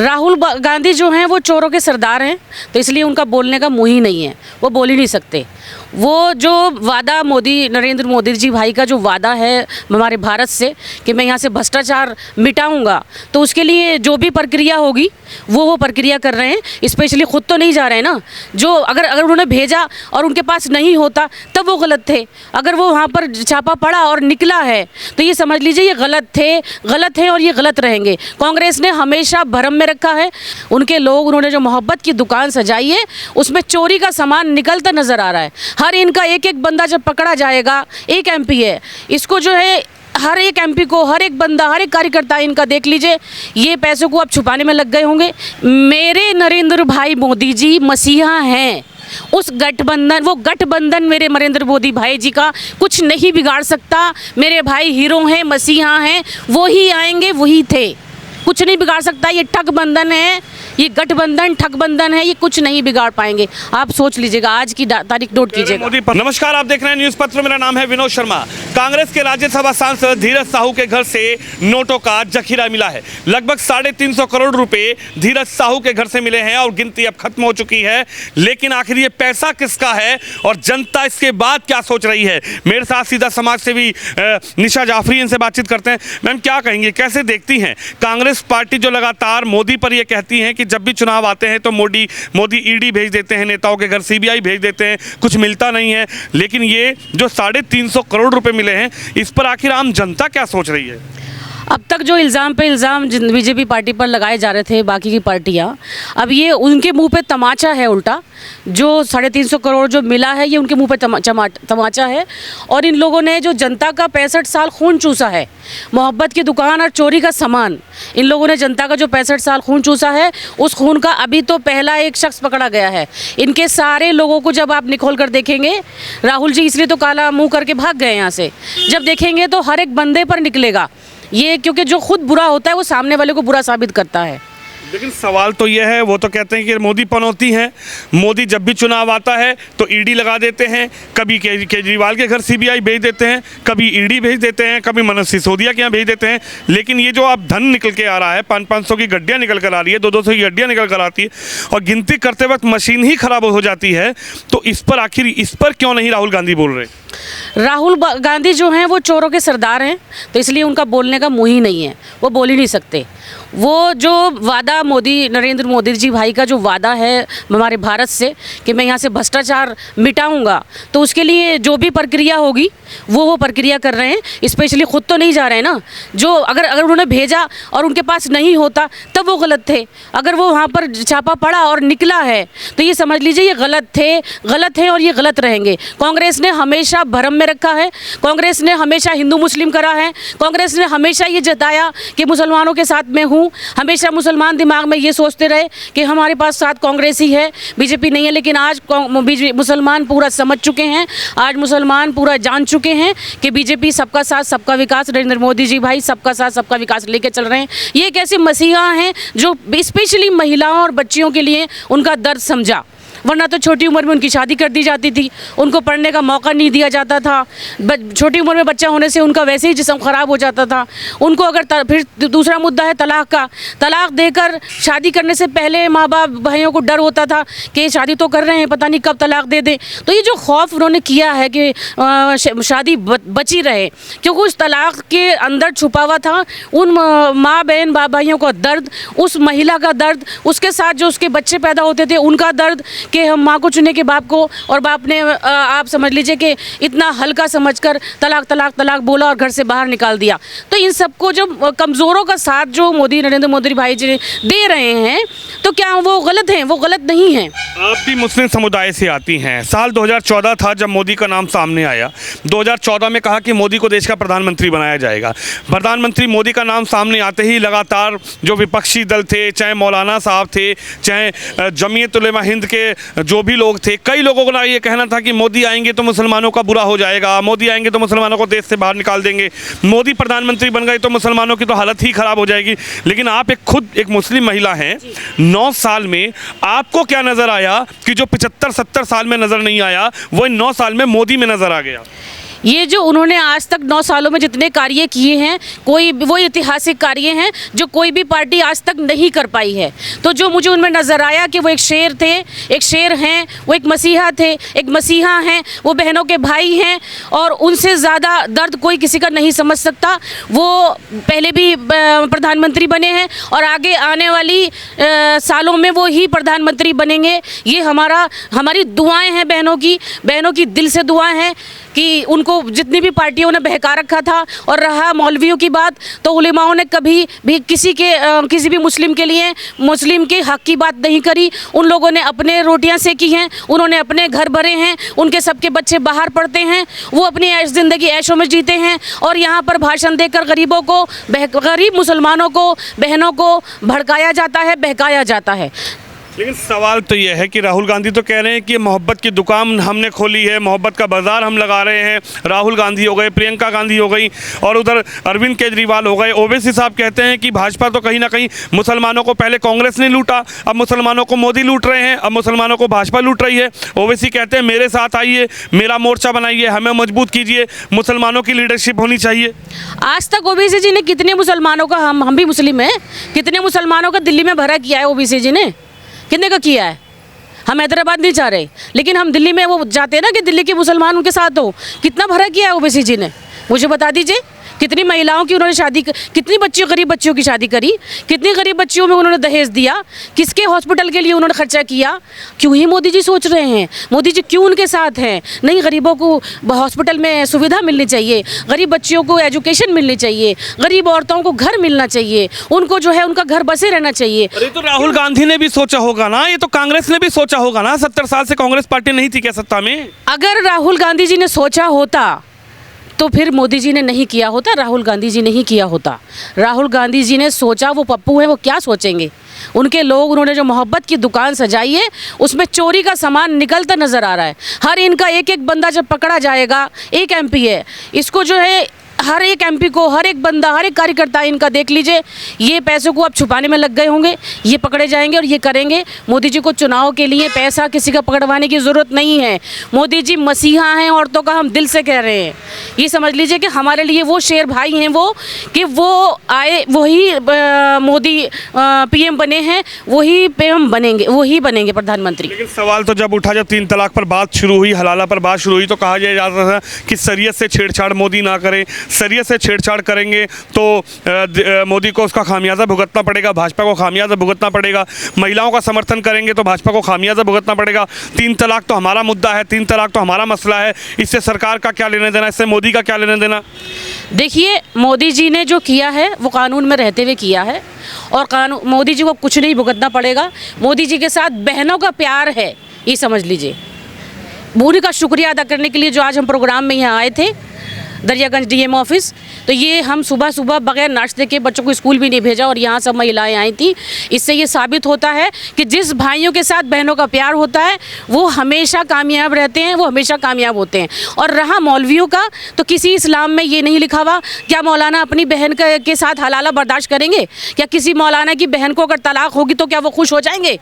राहुल गांधी जो हैं वो चोरों के सरदार हैं, तो इसलिए उनका बोलने का मुँह ही नहीं है, वो बोल ही नहीं सकते। वो जो वादा नरेंद्र मोदी जी भाई का जो वादा है हमारे भारत से कि मैं यहाँ से भ्रष्टाचार मिटाऊंगा, तो उसके लिए जो भी प्रक्रिया होगी वो प्रक्रिया कर रहे हैं। स्पेशली खुद तो नहीं जा रहे हैं ना, जो अगर उन्होंने भेजा और उनके पास नहीं होता तब वो गलत थे। अगर वो वहाँ पर छापा पड़ा और निकला है तो ये समझ लीजिए ये गलत है और ये गलत रहेंगे। कांग्रेस ने हमेशा भरम में रखा है उनके लोग, उन्होंने जो मोहब्बत की दुकान सजाई है उसमें चोरी का सामान निकलता नज़र आ रहा है। हर इनका एक एक बंदा जब पकड़ा जाएगा, एक एमपी है, इसको जो है हर एक एमपी को, हर एक बंदा, हर एक कार्यकर्ता इनका देख लीजिए, ये पैसों को अब छुपाने में लग गए होंगे। मेरे नरेंद्र भाई मोदी जी मसीहा हैं, उस गठबंधन मेरे नरेंद्र मोदी भाई जी का कुछ नहीं बिगाड़ सकता। मेरे भाई हीरो हैं, मसीहा हैं, वो ही आएंगे, वही थे, कुछ नहीं बिगाड़ सकता। ये ठगबंधन है, ये गठबंधन ठगबंधन है, ये कुछ नहीं बिगाड़ पाएंगे। आप सोच लीजिएगा, आज की तारीख नोट कीजिएगा। नमस्कार, आप देख रहे हैं न्यूज़ पत्र, मेरा नाम है विनोद शर्मा। कांग्रेस के राज्यसभा सांसद धीरज साहू के घर से नोटों का जखीरा मिला है। लगभग 350 करोड़ रुपए धीरज साहू के घर से मिले हैं और गिनती अब खत्म हो चुकी है। लेकिन आखिर ये पैसा किसका है और जनता इसके बाद क्या सोच रही है? मेरे साथ सीधा समाज सेवी निशा जाफरी, इनसे बातचीत करते हैं। मैम, क्या कहेंगे, कैसे देखती हैं कांग्रेस पार्टी जो लगातार मोदी पर यह कहती है कि जब भी चुनाव आते हैं तो मोदी ईडी भेज देते हैं, नेताओं के घर सीबीआई भेज देते हैं, कुछ मिलता नहीं है, लेकिन ये जो 350 करोड़ रुपए मिले हैं, इस पर आखिर आम जनता क्या सोच रही है? अब तक जो इल्ज़ाम पे इल्ज़ाम बीजेपी पार्टी पर लगाए जा रहे थे बाकी की पार्टियां, अब ये उनके मुंह पे तमाचा है उल्टा। जो 350 करोड़ जो मिला है ये उनके मुंह पे तमाचा है। और इन लोगों ने जो जनता का 65 साल खून चूसा है, मोहब्बत की दुकान और चोरी का सामान, इन लोगों ने जनता का जो 65 साल खून चूसा है, उस खून का अभी तो पहला एक शख्स पकड़ा गया है। इनके सारे लोगों को जब आप निखोल कर देखेंगे, राहुल जी इसलिए तो काला मुँह करके भाग गए यहाँ से, जब देखेंगे तो हर एक बंदे पर निकलेगा ये, क्योंकि जो खुद बुरा होता है वो सामने वाले को बुरा साबित करता है। लेकिन सवाल तो यह है, वो तो कहते हैं कि मोदी पनौती हैं, मोदी जब भी चुनाव आता है तो ईडी लगा देते हैं, कभी केजरीवाल के घर सीबीआई भेज देते हैं, कभी ईडी भेज देते हैं, कभी मनोज सिसोदिया के यहाँ भेज देते हैं। लेकिन ये जो अब धन निकल के आ रहा है, 500 की गड्डियाँ निकल कर आ रही है, 200 की गड्डियाँ निकल कर आती है और गिनती करते वक्त मशीन ही खराब हो जाती है, तो इस पर क्यों नहीं राहुल गांधी बोल रहे? राहुल गांधी जो हैं वो चोरों के सरदार हैं, तो इसलिए उनका बोलने का मुँह ही नहीं है, वो बोल ही नहीं सकते। वो जो वादा नरेंद्र मोदी जी भाई का जो वादा है हमारे भारत से कि मैं यहाँ से भ्रष्टाचार मिटाऊंगा, तो उसके लिए जो भी प्रक्रिया होगी वो प्रक्रिया कर रहे हैं। स्पेशली खुद तो नहीं जा रहे हैं ना, जो अगर उन्होंने भेजा और उनके पास नहीं होता तब वो गलत थे। अगर वो वहाँ पर छापा पड़ा और निकला है तो ये समझ लीजिए ये गलत है और ये गलत रहेंगे। कांग्रेस ने हमेशा भरम में रखा है, कांग्रेस ने हमेशा हिंदू मुस्लिम करा है, कांग्रेस ने हमेशा ये जताया कि मुसलमानों के साथ में हूँ। हमेशा मुसलमान दिमाग में ये सोचते रहे कि हमारे पास साथ कांग्रेस ही है, बीजेपी नहीं है। लेकिन आज मुसलमान पूरा समझ चुके हैं, आज मुसलमान पूरा जान चुके हैं कि बीजेपी सबका साथ सबका विकास, नरेंद्र मोदी जी भाई सबका साथ सबका विकास लेके चल रहे हैं। ये एक ऐसे मसीहा हैं जो स्पेशली महिलाओं और बच्चियों के लिए उनका दर्द समझा, वरना तो छोटी उम्र में उनकी शादी कर दी जाती थी, उनको पढ़ने का मौका नहीं दिया जाता था। छोटी उम्र में बच्चा होने से उनका वैसे ही जिस्म ख़राब हो जाता था। उनको अगर फिर दूसरा मुद्दा है तलाक का, तलाक देकर शादी करने से पहले माँ बाप भाइयों को डर होता था कि शादी तो कर रहे हैं, पता नहीं कब तलाक दे दें। तो ये जो खौफ उन्होंने किया है कि शादी बची रहे, क्योंकि उस तलाक के अंदर छुपा हुआ था उन माँ बहन भाइयों का दर्द, उस महिला का दर्द, उसके साथ जो उसके बच्चे पैदा होते थे उनका दर्द कि हम माँ को चुने के बाप को, और बाप ने आप समझ लीजिए कि इतना हल्का समझकर तलाक बोला और घर से बाहर निकाल दिया। तो इन सबको जो कमज़ोरों का साथ जो नरेंद्र मोदी भाई जी दे रहे हैं, तो क्या वो गलत हैं? वो गलत नहीं हैं। आप भी मुस्लिम समुदाय से आती हैं। साल 2014 था जब मोदी का नाम सामने आया। 2014 में कहा कि मोदी को देश का प्रधानमंत्री बनाया जाएगा। प्रधानमंत्री मोदी का नाम सामने आते ही लगातार जो विपक्षी दल थे, चाहे मौलाना साहब थे, चाहे जमीयत उलेमा हिंद के जो भी लोग थे, कई लोगों का ये कहना था कि मोदी आएंगे तो मुसलमानों का बुरा हो जाएगा, मोदी आएंगे तो मुसलमानों को देश से बाहर निकाल देंगे, मोदी प्रधानमंत्री बन गए तो मुसलमानों की तो हालत ही ख़राब हो जाएगी। लेकिन आप खुद एक मुस्लिम महिला हैं, 9 साल में आपको क्या नज़र आया कि जो 75-70 साल में नज़र नहीं आया वो इन 9 साल में मोदी में नज़र आ गया? ये जो उन्होंने आज तक 9 सालों में जितने कार्य किए हैं, कोई वो ऐतिहासिक कार्य हैं जो कोई भी पार्टी आज तक नहीं कर पाई है। तो जो मुझे उनमें नज़र आया कि वो एक शेर थे, एक शेर हैं, वो एक मसीहा थे, एक मसीहा हैं, वो बहनों के भाई हैं और उनसे ज़्यादा दर्द कोई किसी का नहीं समझ सकता। वो पहले भी प्रधानमंत्री बने हैं और आगे आने वाली सालों में वो ही प्रधानमंत्री बनेंगे। ये हमारी दुआएं हैं बहनों की दिल से दुआएं हैं कि उनको जितनी भी पार्टियों ने बहका रखा था। और रहा मौलवियों की बात, तो उलेमाओं ने कभी भी किसी भी मुस्लिम के लिए मुस्लिम के हक की बात नहीं करी। उन लोगों ने अपने रोटियां सेकी हैं, उन्होंने अपने घर भरे हैं, उनके सबके बच्चे बाहर पढ़ते हैं, वो अपनी ज़िंदगी ऐशों में जीते हैं और यहाँ पर भाषण देकर गरीब मुसलमानों को, बहनों को भड़काया जाता है, बहकाया जाता है। लेकिन सवाल तो ये है कि राहुल गांधी तो कह रहे हैं कि मोहब्बत की दुकान हमने खोली है, मोहब्बत का बाजार हम लगा रहे हैं। राहुल गांधी हो गए, प्रियंका गांधी हो गई और उधर अरविंद केजरीवाल हो गए। ओवैसी साहब कहते हैं कि भाजपा तो कहीं ना कहीं मुसलमानों को पहले कांग्रेस ने लूटा, अब मुसलमानों को मोदी लूट रहे हैं, अब मुसलमानों को भाजपा लूट रही है। ओवैसी कहते हैं मेरे साथ आइए, मेरा मोर्चा बनाइए, हमें मजबूत कीजिए, मुसलमानों की लीडरशिप होनी चाहिए। आज तक ओवैसी जी ने कितने मुसलमानों का, हम भी मुस्लिम हैं, कितने मुसलमानों का दिल्ली में भरा किया है ओवैसी जी ने? कितने का किया है? हम हैदराबाद नहीं चाह रहे, लेकिन हम दिल्ली में वो जाते हैं ना कि दिल्ली के मुसलमान उनके साथ हो। कितना भरा किया है ओवैसी जी ने? मुझे बता दीजिए। कितनी महिलाओं की उन्होंने शादी, कितनी बच्चियों, गरीब बच्चियों की शादी करी, कितनी गरीब बच्चियों में उन्होंने दहेज दिया, किसके हॉस्पिटल के लिए उन्होंने खर्चा किया? क्यों ही मोदी जी सोच रहे हैं? मोदी जी क्यों उनके साथ हैं? नहीं, गरीबों को हॉस्पिटल में सुविधा मिलनी चाहिए, गरीब बच्चियों को एजुकेशन मिलनी चाहिए, गरीब औरतों को घर मिलना चाहिए, उनको जो है उनका घर बसे रहना चाहिए। अरे तो राहुल गांधी ने भी सोचा होगा ना, ये तो कांग्रेस ने भी सोचा होगा ना। 70 साल से कांग्रेस पार्टी नहीं थी क्या सत्ता में? अगर राहुल गांधी जी ने सोचा होता तो फिर मोदी जी ने नहीं किया होता, राहुल गांधी जी नहीं किया होता। राहुल गांधी जी ने सोचा, वो पप्पू है, वो क्या सोचेंगे? उनके लोग, उन्होंने जो मोहब्बत की दुकान सजाई है उसमें चोरी का सामान निकलता नज़र आ रहा है। हर इनका एक एक बंदा जब पकड़ा जाएगा, एक एमपी है, इसको जो है हर एक एमपी को, हर एक बंदा, हर एक कार्यकर्ता इनका देख लीजिए, ये पैसों को अब छुपाने में लग गए होंगे, ये पकड़े जाएंगे और ये करेंगे। मोदी जी को चुनाव के लिए पैसा किसी का पकड़वाने की ज़रूरत नहीं है। मोदी जी मसीहा हैं, औरतों का हम दिल से कह रहे हैं। ये समझ लीजिए कि हमारे लिए वो शेर भाई हैं, वो कि वो आए, वही मोदी पीएम बने हैं, वही पीएम बनेंगे, वही बनेंगे प्रधानमंत्री। लेकिन सवाल तो जब उठा, जब 3 तलाक पर बात शुरू हुई, हलाला पर बात शुरू हुई, तो कहा जा रहा था कि शरीयत से छेड़छाड़ मोदी ना करें, शरीयत से छेड़छाड़ करेंगे तो मोदी को उसका खामियाजा भुगतना पड़ेगा, भाजपा को खामियाजा भुगतना पड़ेगा। महिलाओं का समर्थन करेंगे तो भाजपा को खामियाजा भुगतना पड़ेगा। 3 तलाक तो हमारा मुद्दा है, 3 तलाक तो हमारा मसला है, इससे सरकार का क्या लेना देना, इससे मोदी का क्या लेना देना? देखिए, मोदी जी ने जो किया है वो कानून में रहते हुए किया है और कानून, मोदी जी को कुछ नहीं भुगतना पड़ेगा। मोदी जी के साथ बहनों का प्यार है, ये समझ लीजिए। उन्हीं का शुक्रिया अदा करने के लिए जो आज हम प्रोग्राम में यहाँ आए थे, दरियागंज डीएम ऑफिस, तो ये हम सुबह सुबह बगैर नाश्ते के बच्चों को स्कूल भी नहीं भेजा और यहाँ सब महिलाएं आई थी। इससे ये साबित होता है कि जिस भाइयों के साथ बहनों का प्यार होता है वो हमेशा कामयाब रहते हैं, वो हमेशा कामयाब होते हैं। और रहा मौलवियों का, तो किसी इस्लाम में ये नहीं लिखा हुआ, क्या मौलाना अपनी बहन के साथ हलाला बर्दाश्त करेंगे? क्या किसी मौलाना की बहन को अगर तलाक होगी तो क्या वो खुश हो जाएंगे?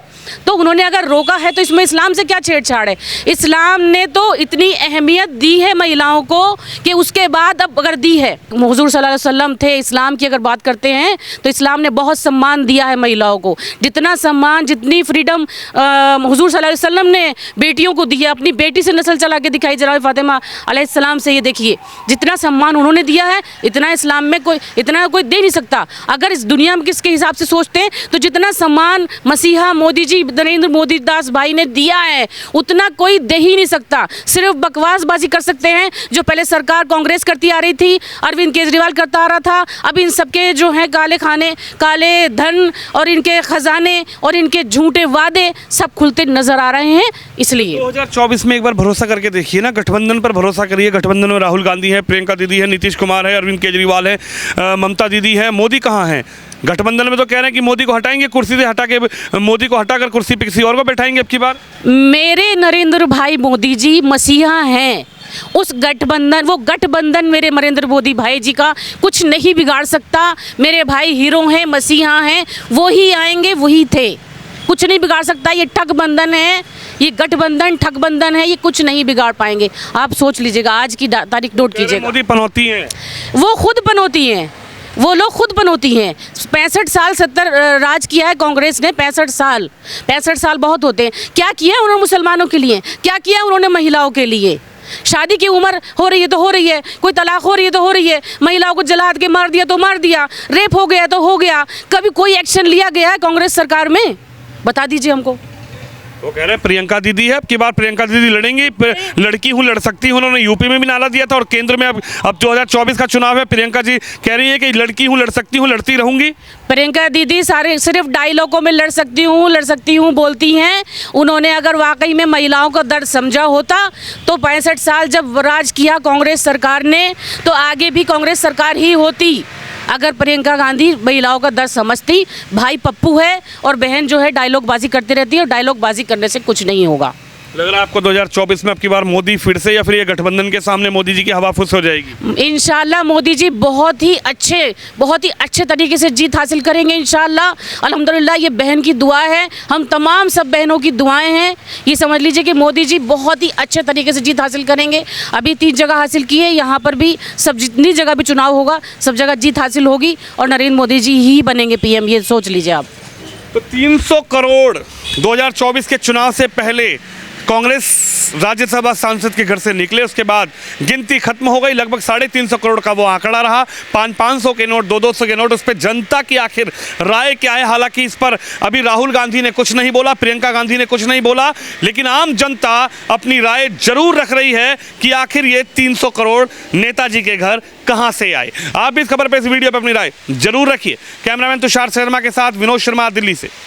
तो उन्होंने अगर रोका है तो इसमें इस्लाम से क्या छेड़छाड़ है? इस्लाम ने तो इतनी अहमियत दी है महिलाओं को कि उसके बाद अब अगर दी है, हुजूर सल्लल्लाहु अलैहि वसल्लम थे, इस्लाम की अगर बात करते हैं तो इस्लाम ने बहुत सम्मान दिया है महिलाओं को। जितना सम्मान, जितनी फ्रीडम हुजूर सल्लल्लाहु अलैहि वसल्लम ने बेटियों को दिया, अपनी बेटी से नस्ल चला के दिखाई जनाब फातिमा अलैहिस्सलाम से, ये देखिए जितना सम्मान उन्होंने दिया है इतना इस्लाम में कोई दे नहीं सकता। अगर इस दुनिया में किसके हिसाब से सोचते हैं तो जितना सम्मान मसीहा मोदी जी, नरेंद्र मोदी दास भाई ने दिया है उतना कोई दे ही नहीं सकता। सिर्फ बकवासबाजी कर सकते हैं जो पहले सरकार कांग्रेस करती आ रही थी, अरविंद केजरीवाल करता आ रहा था। अब इन सबके जो हैं काले खाने, काले धन और इनके खजाने और इनके झूठे वादे सब खुलते नजर आ रहे हैं। इसलिए 2024 में एक बार भरोसा करके देखिए ना, गठबंधन पर भरोसा करिए। गठबंधन में राहुल गांधी है, प्रियंका दीदी है, नीतीश कुमार है, अरविंद केजरीवाल है, ममता दीदी है। मोदी कहाँ है? गठबंधन में तो कह रहे हैं कि मोदी को हटाएंगे, कुर्सी से हटा के मोदी को हटाकर कुर्सी पे किसी और को बैठाएंगे अब की बार। मेरे नरेंद्र भाई मोदी जी मसीहा हैं। उस गठबंधन, वो गठबंधन मेरे नरेंद्र मोदी भाई जी का कुछ नहीं बिगाड़ सकता। मेरे भाई हीरो हैं, मसीहा हैं, वो ही आएंगे, वही थे, कुछ नहीं बिगाड़ सकता। ये ठग बंधन है, ये गठबंधन ठगबंधन है, ये कुछ नहीं बिगाड़ पाएंगे। आप सोच लीजिएगा, आज की तारीख नोट कीजिएगा। मोदी पनौती हैं। वो खुद पनौती हैं, वो लोग खुद पनौती हैं। 65 साल 70 राज किया है कांग्रेस ने। 65 साल बहुत होते हैं। क्या किया उन्होंने मुसलमानों के लिए, क्या किया उन्होंने महिलाओं के लिए? शादी की उम्र हो रही है तो हो रही है, कोई तलाक हो रही है तो हो रही है, महिलाओं को जला के मार दिया तो मार दिया, रेप हो गया तो हो गया। कभी कोई एक्शन लिया गया है कांग्रेस सरकार में? बता दीजिए हमको। वो कह रहे हैं प्रियंका दीदी है, अब की बार प्रियंका दीदी लड़ेंगी, लड़की हूँ लड़ सकती हूँ। उन्होंने यूपी में भी नारा दिया था और केंद्र में अब 2024 का चुनाव है। प्रियंका जी कह रही है कि लड़की हूँ लड़ सकती हूँ, लड़ती रहूंगी। प्रियंका दीदी सारे सिर्फ डायलॉगों में लड़ सकती हूँ बोलती हैं। उन्होंने अगर वाकई में महिलाओं का दर्द समझा होता तो 65 साल जब राज किया कांग्रेस सरकार ने, तो आगे भी कांग्रेस सरकार ही होती। अगर प्रियंका गांधी महिलाओं का दर्द समझती। भाई पप्पू है और बहन जो है डायलॉग बाजी करती रहती है, और डायलॉग बाजी करने से कुछ नहीं होगा। लग रहा है आपको 2024 में अब की बार मोदी फिर से, या फिर ये गठबंधन के सामने मोदी जी की हवा फुस हो जाएगी? इंशाल्लाह मोदी जी बहुत ही अच्छे तरीके से जीत हासिल करेंगे इंशाल्लाह। अल्हम्दुलिल्लाह ये बहन की दुआ है, हम तमाम सब बहनों की दुआएं हैं। ये समझ लीजिए कि मोदी जी बहुत ही अच्छे तरीके से जीत हासिल करेंगे। अभी 3 जगह हासिल की है, यहाँ पर भी सब जितनी जगह भी चुनाव होगा सब जगह जीत हासिल होगी और नरेंद्र मोदी जी ही बनेंगे पीएम, ये सोच लीजिए आप। तो 300 करोड़ 2024 के चुनाव से पहले कांग्रेस राज्यसभा सांसद के घर से निकले, उसके बाद गिनती खत्म हो गई। लगभग 350 करोड़ का वो आंकड़ा रहा। 500 के नोट, 200 के नोट, उस पर जनता की आखिर राय क्या है? हालांकि इस पर अभी राहुल गांधी ने कुछ नहीं बोला, प्रियंका गांधी ने कुछ नहीं बोला, लेकिन आम जनता अपनी राय जरूर रख रही है कि आखिर ये 300 करोड़ नेताजी के घर कहां से आए। आप भी इस खबर पर, इस वीडियो पर अपनी राय जरूर रखिए। कैमरामैन तुषार शर्मा के साथ विनोद शर्मा, दिल्ली से।